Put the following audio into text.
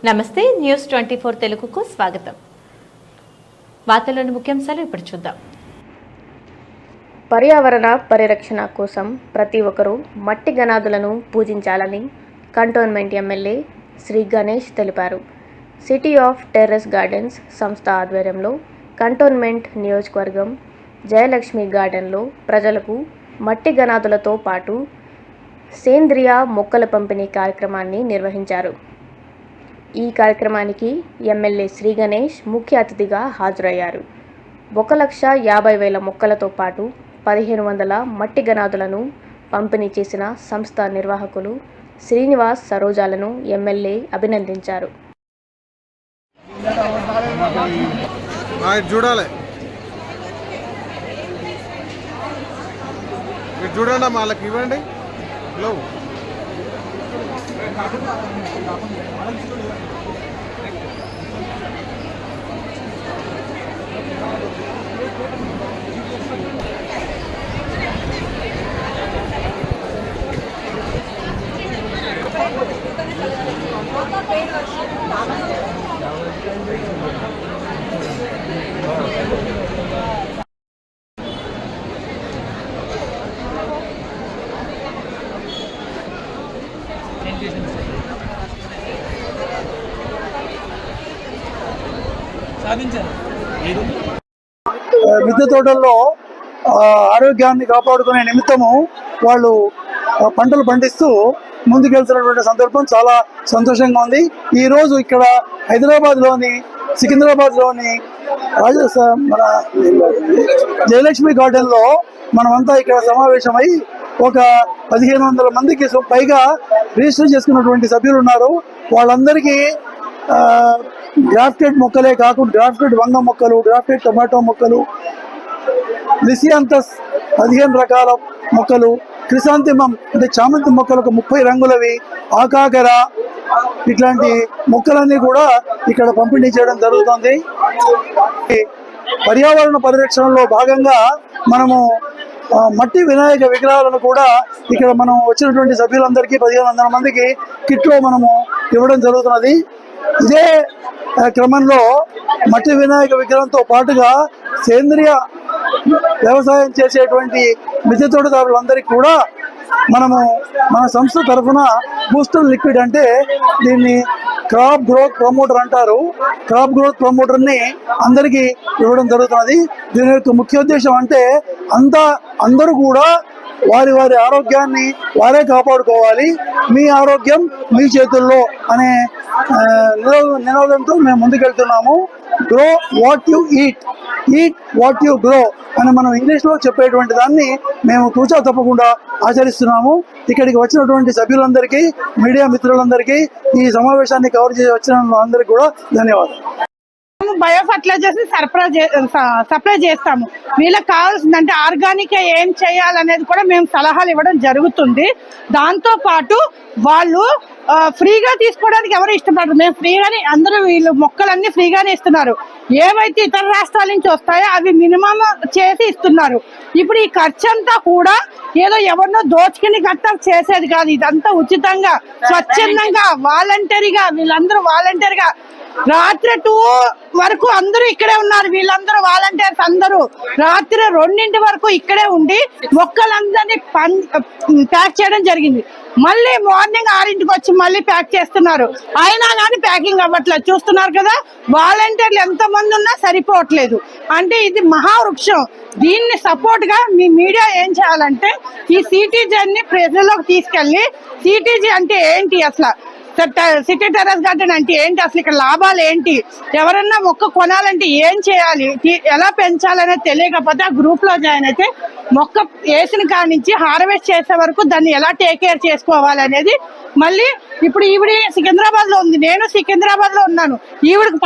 నమస్తే న్యూస్ 24 తెలుగుకు స్వాగతం. వార్తల్లోని ముఖ్యాంశాలు ఇప్పుడు చూద్దాం. పర్యావరణ పరిరక్షణ కోసం ప్రతి ఒక్కరూ మట్టి గణాదులను పూజించాలని కంటోన్మెంట్ ఎమ్మెల్యే శ్రీ గణేష్ తెలిపారు. సిటీ ఆఫ్ టెర్రస్ గార్డెన్స్ సంస్థ ఆధ్వర్యంలో కంటోన్మెంట్ నియోజకవర్గం జయలక్ష్మి గార్డెన్లో ప్రజలకు మట్టి గణాదులతో పాటు సేంద్రియ మొక్కల పంపిణీ కార్యక్రమాన్ని నిర్వహించారు. ఈ కార్యక్రమానికి ఎమ్మెల్యే శ్రీ గణేష్ ముఖ్య అతిథిగా హాజరయ్యారు. 1,50,000 మొక్కలతో పాటు 1,500 మట్టి గణాదులను పంపిణీ చేసిన సంస్థ నిర్వాహకులు శ్రీనివాస్ సరోజాలను ఎమ్మెల్యే అభినందించారు. చూడండి వాళ్ళకి ఇవ్వండి. మిద్దె తోటల్లో ఆరోగ్యాన్ని కాపాడుకునే నిమిత్తము వాళ్ళు పంటలు పండిస్తూ ముందుకెళ్తున్నటువంటి సందర్భం చాలా సంతోషంగా ఉంది. ఈరోజు ఇక్కడ హైదరాబాద్లోని సికింద్రాబాద్లోని మన జయలక్ష్మి గార్డెన్లో మనమంతా ఇక్కడ సమావేశమై ఒక 1,500 మందికి పైగా రిజిస్టర్ చేసుకున్నటువంటి సభ్యులు ఉన్నారు. వాళ్ళందరికీ గ్రాఫ్టెడ్ మొక్కలే కాకుండా గ్రాఫ్టెడ్ వంగ మొక్కలు, గ్రాఫ్టెడ్ టొమాటో మొక్కలు, లిసియాంతస్ 15 రకాల మొక్కలు, క్రిసాంతిమం అంటే చామంతి మొక్కలకు 30 రంగులవి, ఆకాకర ఇట్లాంటి మొక్కలన్నీ కూడా ఇక్కడ పంపిణీ చేయడం జరుగుతుంది. పర్యావరణ పరిరక్షణలో భాగంగా మనము మట్టి వినాయక విగ్రహాలను కూడా ఇక్కడ మనం వచ్చినటువంటి సభ్యులందరికీ 1,500 మందికి కిట్లో మనము ఇవ్వడం జరుగుతున్నది. ఇదే క్రమంలో మట్టి వినాయక విగ్రహంతో పాటుగా సేంద్రియ వ్యవసాయం చేసేటువంటి మిద్దె తోటదారులందరికీ కూడా మనము మన సంస్థ తరఫున బూస్టర్ లిక్విడ్ అంటే దీన్ని క్రాప్ గ్రోత్ ప్రమోటర్ అంటారు. క్రాప్ గ్రోత్ ప్రమోటర్ని అందరికీ ఇవ్వడం జరుగుతున్నది. దీని యొక్క ముఖ్య ఉద్దేశం అంటే అందరూ కూడా వారి ఆరోగ్యాన్ని వారే కాపాడుకోవాలి, మీ ఆరోగ్యం మీ చేతుల్లో అనే నినాదంతో మేము ముందుకెళ్తున్నాము. Grow what you eat, eat what you grow అని మనం ఇంగ్లీష్లో చెప్పేటువంటి దాన్ని మేము తూచా తప్పకుండా ఆచరిస్తున్నాము. ఇక్కడికి వచ్చినటువంటి సభ్యులందరికీ, మీడియా మిత్రులందరికీ, ఈ సమావేశాన్ని కవర్ చేసి వచ్చిన అందరికీ కూడా ధన్యవాదాలు. బయో ఫర్టిలైజర్స్ సప్లై చేస్తాము. వీళ్ళకి కావాల్సిందంటే ఆర్గానిక్ ఏం చేయాలనేది కూడా మేము సలహాలు ఇవ్వడం జరుగుతుంది. దాంతో పాటు వాళ్ళు ఫ్రీగా తీసుకోవడానికి ఎవరు ఇష్టపడరు. మేము ఫ్రీగానే, అందరూ వీళ్ళు మొక్కలన్నీ ఫ్రీగానే ఇస్తున్నారు. ఏవైతే ఇతర రాష్ట్రాల నుంచి వస్తాయో అవి మినిమం చేసి ఇస్తున్నారు. ఇప్పుడు ఈ ఖర్చు అంతా కూడా ఏదో ఎవరినో దోచుకుని గట్టా చేసేది కాదు. ఇదంతా ఉచితంగా, స్వచ్ఛందంగా, వాలంటరీగా, వీళ్ళందరూ వాలంటరీగా రాత్రి 2 వరకు అందరూ ఇక్కడే ఉన్నారు. వీళ్ళందరూ వాలంటీర్స్ అందరూ రాత్రి 2 వరకు ఇక్కడే ఉండి మొక్కలందరినీ ప్యాక్ చేయడం జరిగింది. మళ్ళీ మార్నింగ్ 6 వచ్చి మళ్ళీ ప్యాక్ చేస్తున్నారు. అయినా కానీ ప్యాకింగ్ అవ్వట్లేదు. చూస్తున్నారు కదా, వాలంటీర్లు ఎంతమంది ఉన్నా సరిపోవట్లేదు. అంటే ఇది మహావృక్షం. దీన్ని సపోర్ట్ గా మీ మీడియా ఏం చేయాలంటే ఈ సిటీజీని ప్రజల్లోకి తీసుకెళ్లి, సిటీజీ అంటే ఏంటి, అసలు సిటీ టెర్రస్ గార్డెన్ అంటే ఏంటి, అసలు ఇక్కడ లాభాలు ఏంటి, ఎవరన్నా మొక్క కొనాలంటే ఏం చేయాలి, ఎలా పెంచాలనేది తెలియకపోతే ఆ గ్రూప్ లో జాయిన్ అయితే మొక్క వేసిన కాడి నుంచి హార్వెస్ట్ చేసే వరకు దాన్ని ఎలా టేక్ కేర్ చేసుకోవాలనేది. మళ్ళీ ఇప్పుడు ఈవిడ సికింద్రాబాద్ లో ఉంది, నేను సికింద్రాబాద్ లో ఉన్నాను. ఈవిడకి